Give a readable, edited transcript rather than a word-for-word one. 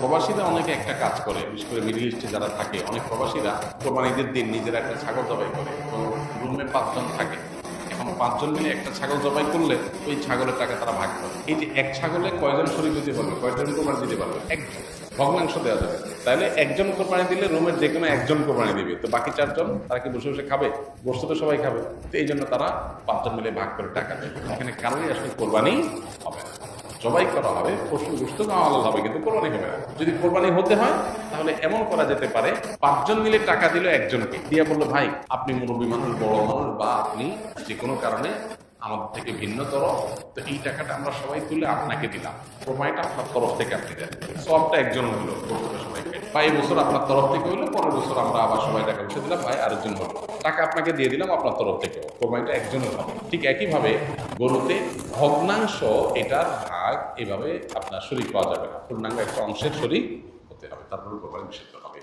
প্রবাসীরা অনেকে একটা কাজ করে, বিশেষ করে মিডল ইস্টে যারা থাকে, অনেক প্রবাসীরা কোরবানিদের দিন নিজেরা একটা ছাগল জবাই করে। তো রুমে 5 জন থাকে, এখন 5 জন মিলে একটা ছাগল জবাই করলে ওই ছাগলের টাকা তারা ভাগ করে। এই যে এক ছাগলে কয়জন শরীর দিতে পারবে, কয়জন কোরবানি দিতে পারবে? একজন। ভগ্নাংশ দেওয়া যাবে, তাহলে একজন কোরবানি দিলে রুমের যে কোনো একজন কোরবানি দিবে, তো বাকি 4 জন তারা কি বসে বসে খাবে? বসতে তো সবাই খাবে, তো এই জন্য তারা 5 জন মিলে ভাগ করে টাকা দেবে। এখানে কারোরই আসলে কোরবানি হবে না, জবাই করা হবে, পশুর গোশত খাওয়া হালাল হবে, কিন্তু কোরবানি হবে না। যদি কোরবানি হতে হয় তাহলে এমন করা যেতে পারে, 5 জন মিলে টাকা দিল একজনকে, দিয়ে বললো ভাই আপনি মুরব্বী মানুষ, বড় মানুষ, বা আপনি যে কোনো কারণে আমাদের থেকে ভিন্নতর, তো এই টাকাটা আমরা সবাই তুলে আপনাকে দিলাম, কোরবানিটা আপনার তরফ থেকে আপনি দেন, সবটা একজন হলো, সবাই বা এই বছর আপনার তরফ থেকে হইলো, পরের বছর আমরা আবার সবাই টাকা বসে দিলাম, ভাই আরেকজন হলো, টাকা আপনাকে দিয়ে দিলাম আপনার তরফ থেকে, কোরবানিটা একজনের হবে। ঠিক একইভাবে গরুতে ভগ্নাংশ, এটার ভাগ এভাবে আপনার শরীক পাওয়া যাবে না, পূর্ণাঙ্গ একটা অংশের শরীক হতে হবে, তারপরে কোরবানি নিষিদ্ধ হবে।